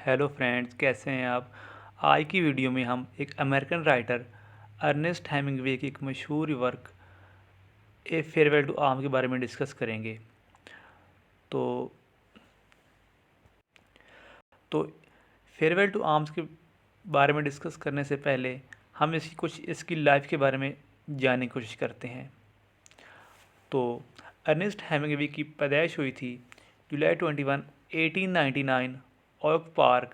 Hello friends, कैसे हैं आप। आज की वीडियो में हम एक अमेरिकन राइटर अर्नेस्ट हेमिंग्वे की एक मशहूर work a farewell to arm के बारे में डिस्कस करेंगे। तो तो फेयरवेल टू आर्म्स के बारे में डिस्कस करने से पहले हम इसकी लाइफ के बारे में जानने की कोशिश करते हैं। तो अर्नेस्ट हेमिंग्वे की पैदाइश हुई थी जुलाई 21, 1899 Oak Park,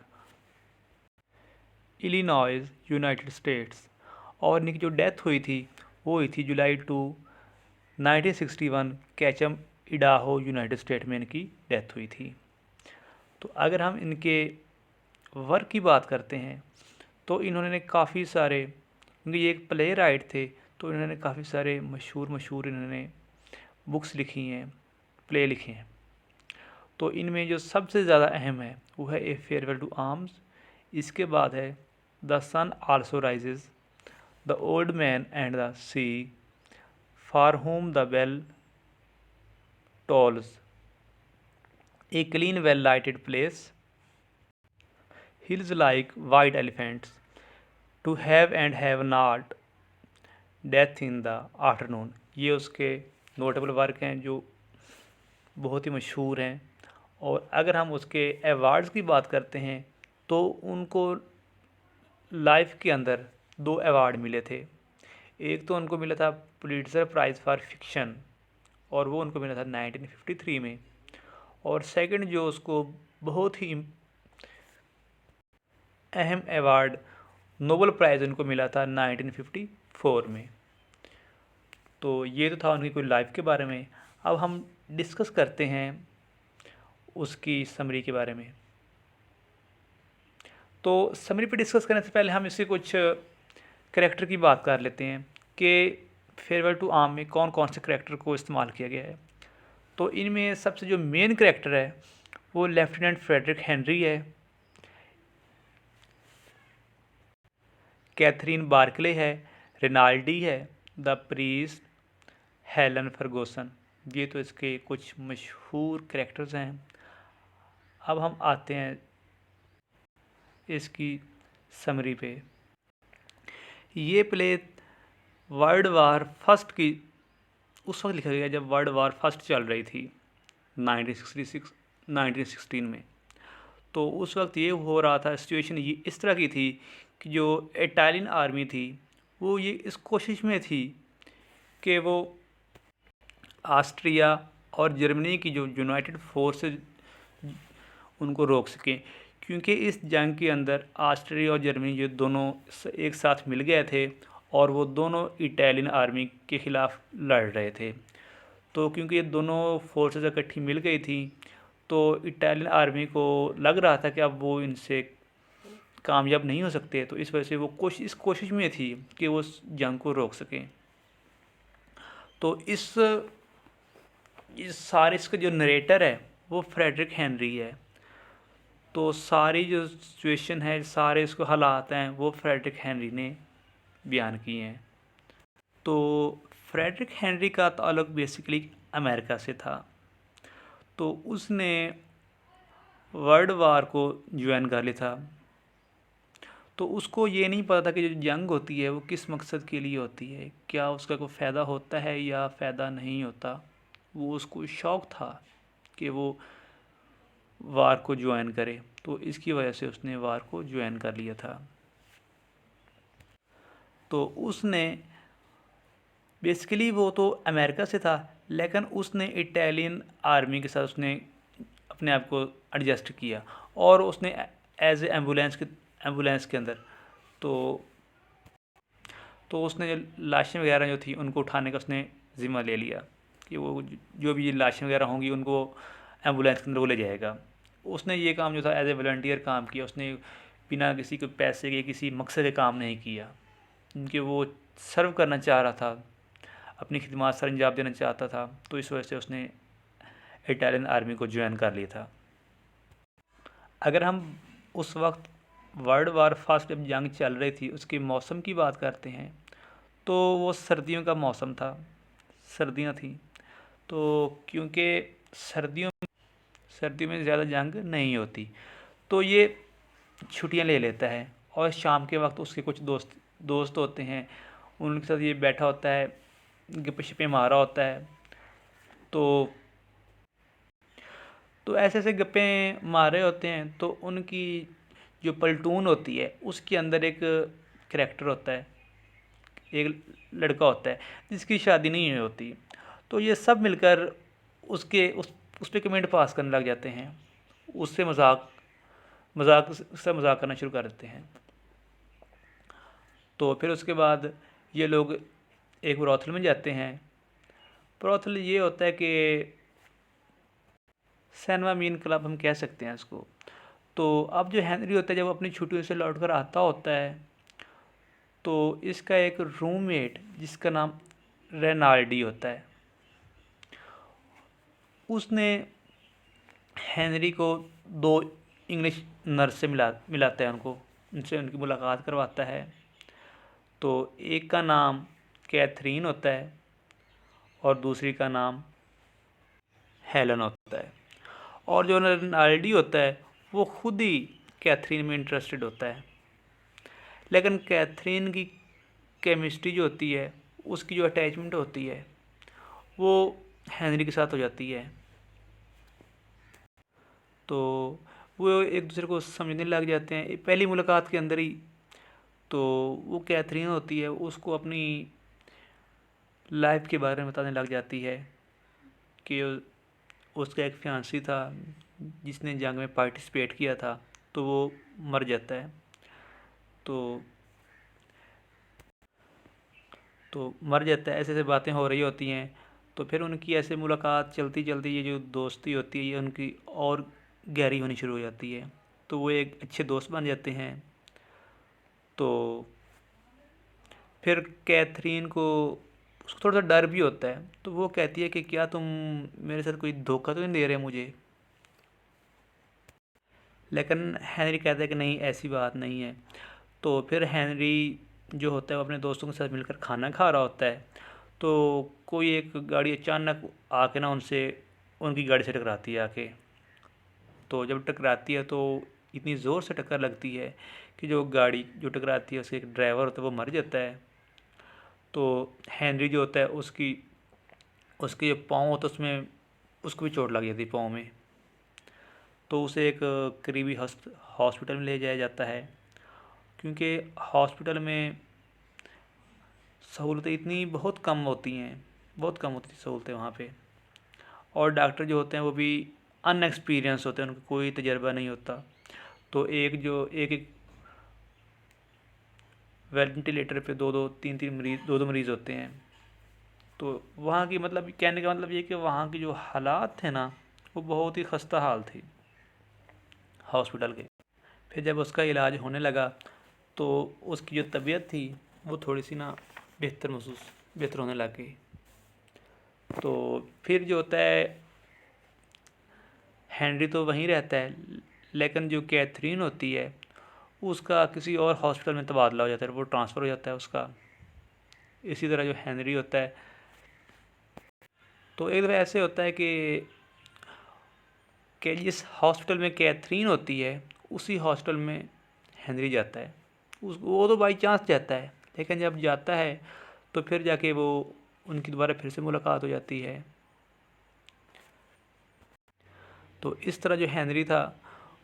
Illinois, United States. और इनकी जो डेथ हुई थी वो हुई थी जुलाई 2, 1961 कैचम, इडाहो, यूनाइटेड स्टेट में इनकी डेथ हुई थी। तो अगर हम इनके वर्क की बात करते हैं तो इन्होंने काफ़ी सारे, क्योंकि ये एक प्ले राइट थे, तो इन्होंने काफ़ी सारे मशहूर इन्होंने बुक्स लिखी हैं, प्ले लिखे हैं। तो इनमें जो सबसे ज़्यादा अहम है वो है ए फेयरवेल टू आर्म्स। इसके बाद है the sun also rises, the old man and the sea, for whom the bell tolls, a clean well lighted place, hills like white elephants, to have and have not, death in the afternoon। ये उसके notable work हैं जो बहुत ही मशहूर हैं। और अगर हम उसके अवार्ड्स की बात करते हैं तो उनको लाइफ के अंदर 2 अवार्ड मिले थे। एक तो उनको मिला था पुलिट्ज़र प्राइज़ फॉर फिक्शन, और वो उनको मिला था 1953 में। और सेकंड जो उसको बहुत ही अहम अवार्ड नोबेल प्राइज़ उनको मिला था 1954 में। तो ये तो था उनकी कोई लाइफ के बारे में। अब हम डिस्कस करते हैं उसकी समरी के बारे में। तो समरी पे डिस्कस करने से पहले हम इससे कुछ करैक्टर की बात कर लेते हैं कि फेयरवेल टू आर्म में कौन कौन से करैक्टर को इस्तेमाल किया गया है। तो इनमें सबसे जो मेन करैक्टर है वो लेफ्टिनेंट फ्रेडरिक हेनरी है, कैथरीन बार्कले है, रिनाल्डी है, द प्रीस्ट, हेलन फर्गूसन। ये तो इसके कुछ मशहूर करैक्टर्स हैं। अब हम आते हैं इसकी समरी पे। ये प्ले वर्ल्ड वार फर्स्ट की उस वक्त लिखा गया जब वर्ल्ड वार फर्स्ट चल रही थी 1916 में। तो उस वक्त ये हो रहा था, सिचुएशन ये इस तरह की थी कि जो इटालियन आर्मी थी वो ये इस कोशिश में थी कि वो ऑस्ट्रिया और जर्मनी की जो यूनाइटेड फोर्सेस उनको रोक सकें। क्योंकि इस जंग के अंदर ऑस्ट्रिया और जर्मनी जो दोनों एक साथ मिल गए थे और वो दोनों इटालियन आर्मी के ख़िलाफ़ लड़ रहे थे। तो क्योंकि ये दोनों फोर्सेस इकट्ठी मिल गई थी तो इटालियन आर्मी को लग रहा था कि अब वो इनसे कामयाब नहीं हो सकते। तो इस वजह से वो इस कोशिश में थी कि वो उस जंग को रोक सकें। तो इस सारे इसका जो नरेटर है वो फ्रेडरिक हेनरी है। तो सारी जो सिचुएशन है, सारे इसको हालात हैं, वो फ्रेडरिक हेनरी ने बयान किए हैं। तो फ्रेडरिक हेनरी का ताल्लुक बेसिकली अमेरिका से था। तो उसने वर्ल्ड वार को ज्वाइन कर लिया था। तो उसको ये नहीं पता था कि जो जंग होती है वो किस मकसद के लिए होती है, क्या उसका कोई फ़ायदा होता है या फ़ायदा नहीं होता। वो उसको शौक़ था कि वो वार को ज्वाइन करे, तो इसकी वजह से उसने वार को ज्वाइन कर लिया था। तो उसने बेसिकली वो तो अमेरिका से था, लेकिन उसने इटालियन आर्मी के साथ उसने अपने आप को एडजस्ट किया और उसने एज ए एम्बुलेंस के अंदर तो उसने जो लाशें वगैरह जो थी उनको उठाने का उसने ज़िम्मा ले लिया कि वो जो भी लाशें वगैरह होंगी उनको एम्बुलेंस के अंदर वो ले जाएगा। उसने ये काम जो था एज ए वॉलंटियर काम किया। उसने बिना किसी के पैसे के, किसी मकसद के काम नहीं किया, क्योंकि वो सर्व करना चाह रहा था, अपनी खिदमत सर अंजाम देना चाहता था। तो इस वजह से उसने इटालियन आर्मी को ज्वाइन कर लिया था। अगर हम उस वक्त वर्ल्ड वार फर्स्ट जब जंग चल रही थी उसके मौसम की बात करते हैं तो वो सर्दियों का मौसम था, सर्दियां थी। तो क्योंकि सर्दियों में ज़्यादा जंग नहीं होती, तो ये छुट्टियां ले लेता है और शाम के वक्त उसके कुछ दोस्त होते हैं, उनके साथ ये बैठा होता है, गप्पे शप्पे मारा होता है। तो ऐसे ऐसे गप्पे मार रहे होते हैं, तो उनकी जो पल्टून होती है उसके अंदर एक करैक्टर होता है, एक लड़का होता है जिसकी शादी नहीं हुई होती। तो ये सब मिलकर उस पे कमेंट पास करने लग जाते हैं, उससे मजाक करना शुरू कर देते हैं। तो फिर उसके बाद ये लोग एक ब्रॉथल में जाते हैं। ब्रॉथल ये होता है कि सैनवा मीन क्लब हम कह सकते हैं इसको। तो अब जो हेनरी होता है जब अपनी छुट्टियों से लौट कर आता होता है, तो इसका एक रूममेट जिसका नाम रेनाल्डी होता है, उसने हेनरी को 2 इंग्लिश नर्स से मिलाता है, उनसे उनकी मुलाकात करवाता है। तो एक का नाम कैथरीन होता है और दूसरी का नाम हेलन होता है। और जो रेनाल्डी होता है वो खुद ही कैथरीन में इंटरेस्टेड होता है, लेकिन कैथरीन की केमिस्ट्री जो होती है, उसकी जो अटैचमेंट होती है वो हेनरी के साथ हो जाती है। तो वो एक दूसरे को समझने लग जाते हैं पहली मुलाकात के अंदर ही। तो वो कैथरीन होती है, उसको अपनी लाइफ के बारे में बताने लग जाती है कि उसका एक फियांसी था जिसने जंग में पार्टिसिपेट किया था, तो वो मर जाता है। तो मर जाता है, ऐसे ऐसे बातें हो रही होती हैं। तो फिर उनकी ऐसे मुलाकात चलती चलती ये जो दोस्ती होती है ये उनकी और गहरी होनी शुरू हो जाती है। तो वो एक अच्छे दोस्त बन जाते हैं। तो फिर कैथरीन को उसको थोड़ा सा डर भी होता है, तो वो कहती है कि क्या तुम मेरे साथ कोई धोखा तो नहीं दे रहे मुझे। लेकिन हेनरी कहता है कि नहीं, ऐसी बात नहीं है। तो फिर हेनरी जो होता है वो अपने दोस्तों के साथ मिलकर खाना खा रहा होता है, तो कोई एक गाड़ी अचानक आके ना उनकी गाड़ी से टकराती है आके। तो जब टकराती है तो इतनी ज़ोर से टक्कर लगती है कि जो गाड़ी जो टकराती है उसके एक ड्राइवर होता है वो मर जाता है। तो हेनरी जो होता है उसके जो पाँव होता है उसमें उसको भी चोट लग जाती है पाँव में। तो उसे एक करीबी हॉस्पिटल में ले जाया जाता है, क्योंकि हॉस्पिटल में सहूलतें इतनी बहुत कम होती हैं, बहुत कम होती सहूलतें वहाँ पे। और डॉक्टर जो होते हैं वो भी अनएक्सपीरियंस होते हैं, उनको कोई तजर्बा नहीं होता। तो एक एक वेंटिलेटर पे दो दो मरीज़ होते हैं। तो वहाँ की मतलब कहने का मतलब ये कि वहाँ की जो हालात थे ना वो बहुत ही खस्ता हाल थी हॉस्पिटल के। फिर जब उसका इलाज होने लगा तो उसकी जो तबीयत थी वो थोड़ी सी ना बेहतर होने लग गई। तो फिर जो होता है हेनरी तो वहीं रहता है, लेकिन जो कैथरीन होती है उसका किसी और हॉस्पिटल में तबादला हो जाता है, वो ट्रांसफ़र हो जाता है उसका। इसी तरह जो हेनरी होता है, तो एक दफ़ा ऐसे होता है कि जिस हॉस्पिटल में कैथरीन होती है उसी हॉस्पिटल में हेनरी जाता है। वो तो बाई चांस जाता है, लेकिन जब जाता है तो फिर जाके वो उनकी दोबारा फिर से मुलाकात हो जाती है। तो इस तरह जो हेनरी था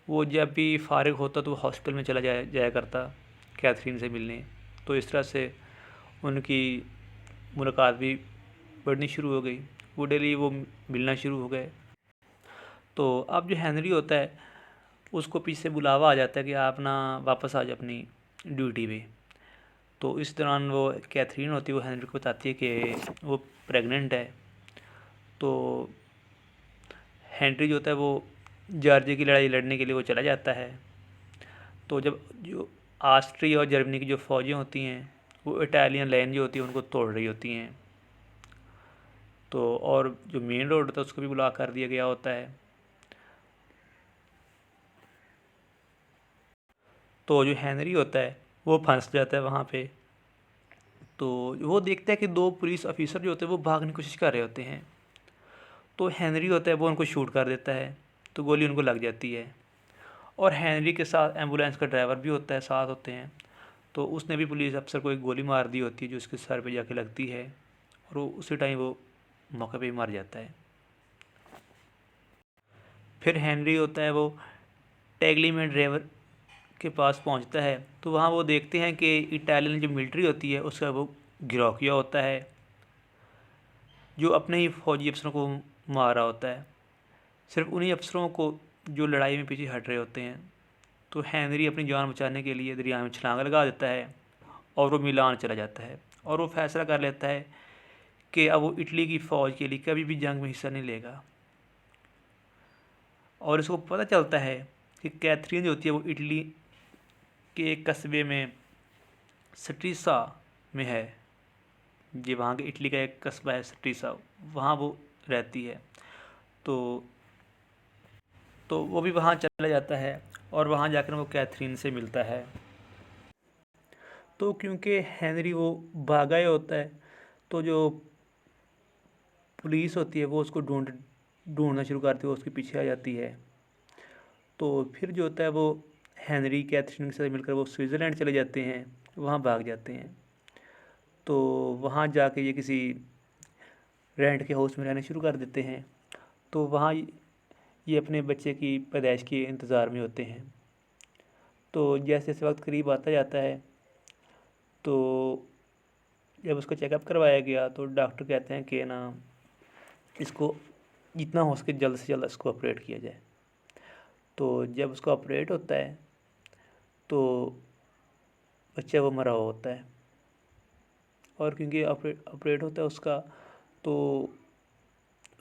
वो जब भी फारिग होता तो वो हॉस्पिटल में चला जाया करता कैथरीन से मिलने। तो इस तरह से उनकी मुलाकात भी बढ़नी शुरू हो गई, वो डेली वो मिलना शुरू हो गए। तो अब जो हेनरी होता है उसको पीछे से बुलावा आ जाता है कि आप ना वापस आ जाए अपनी ड्यूटी पे। तो इस दौरान वो कैथरीन होती है वो हेनरी को बताती है कि वो प्रेग्नेंट है। तो हेनरी जो होता है वो जॉर्जिया की लड़ाई लड़ने के लिए वो चला जाता है। तो जब जो ऑस्ट्रिया और जर्मनी की जो फ़ौजें होती हैं वो इटालियन लाइन जो होती है उनको तोड़ रही होती हैं, तो और जो मेन रोड होता है उसको भी ब्लॉक कर दिया गया होता है। तो जो हेनरी होता है वो फंस जाता है वहाँ पे। तो वो देखता है कि 2 पुलिस ऑफिसर जो होते हैं वो भागने की कोशिश कर रहे होते हैं। तो हेनरी होता है वो उनको शूट कर देता है, तो गोली उनको लग जाती है। और हेनरी के साथ एम्बुलेंस का ड्राइवर भी होता है, साथ होते हैं। तो उसने भी पुलिस अफसर को एक गोली मार दी होती है जो उसके सर पे जाके लगती है, और वो उसी टाइम वो मौके पे ही मर जाता है। फिर हेनरी होता है वो टैगली में ड्राइवर के पास पहुंचता है, तो वहाँ वो देखते हैं कि इटालियन जो मिलिट्री होती है उसका वो गिरफ्तार किया होता है, जो अपने ही फौजी अफसरों को मार रहा होता है, सिर्फ उन्हीं अफसरों को जो लड़ाई में पीछे हट रहे होते हैं। तो हेनरी अपनी जान बचाने के लिए दरिया में छलांग लगा देता है और वो मिलान चला जाता है, और वो फैसला कर लेता है कि अब वो इटली की फ़ौज के लिए कभी भी जंग में हिस्सा नहीं लेगा। और इसको पता चलता है कि कैथरीन जो होती है वो इटली के एक कस्बे में स्ट्रीसा में है, जी वहाँ के इटली का एक कस्बा है स्ट्रीसा, वहाँ वो रहती है। तो वो भी वहाँ चला जाता है और वहाँ जाकर वो कैथरीन से मिलता है। तो क्योंकि हेनरी वो भागा ही होता है, तो जो पुलिस होती है वो उसको ढूंढना शुरू करती है, उसके पीछे आ जाती है। तो फिर जो होता है वो हेनरी कैथरीन के साथ मिलकर वो स्विट्ज़रलैंड चले जाते हैं, वहाँ भाग जाते हैं। तो वहाँ जाके ये किसी रेंट के हाउस में रहना शुरू कर देते हैं। तो वहाँ ये अपने बच्चे की पैदाइश के इंतज़ार में होते हैं। तो जैसे जैसे वक्त करीब आता जाता है, तो जब उसको चेकअप करवाया गया तो डॉक्टर कहते हैं कि ना इसको जितना हो सके जल्द से जल्द इसको ऑपरेट किया जाए। तो जब उसका ऑपरेट होता है तो बच्चा वो मरा हुआ होता है, और क्योंकि ऑपरेट होता है उसका, तो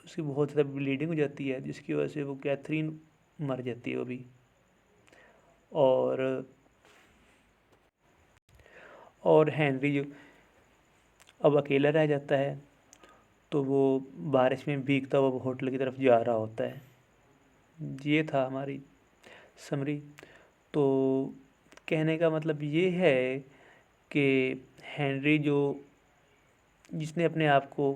उसकी बहुत ज़्यादा ब्लीडिंग हो जाती है, जिसकी वजह से वो कैथरीन मर जाती है वो भी। और हेनरी जो अब अकेला रह जाता है, तो वो बारिश में भीगता हुआ वो होटल की तरफ जा रहा होता है। ये था हमारी समरी। तो कहने का मतलब ये है कि हेनरी जिसने अपने आप को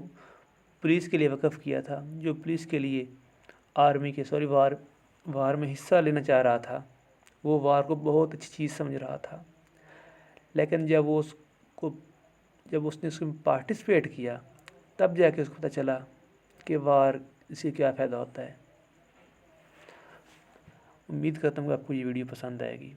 पुलिस के लिए वक़्फ़ किया था, जो पुलिस के लिए वार में हिस्सा लेना चाह रहा था, वो वार को बहुत अच्छी चीज़ समझ रहा था। लेकिन जब उसने उसमें पार्टिसिपेट किया, तब जाके उसको पता चला कि वार से क्या फ़ायदा होता है। उम्मीद करता हूँ कि आपको ये वीडियो पसंद आएगी।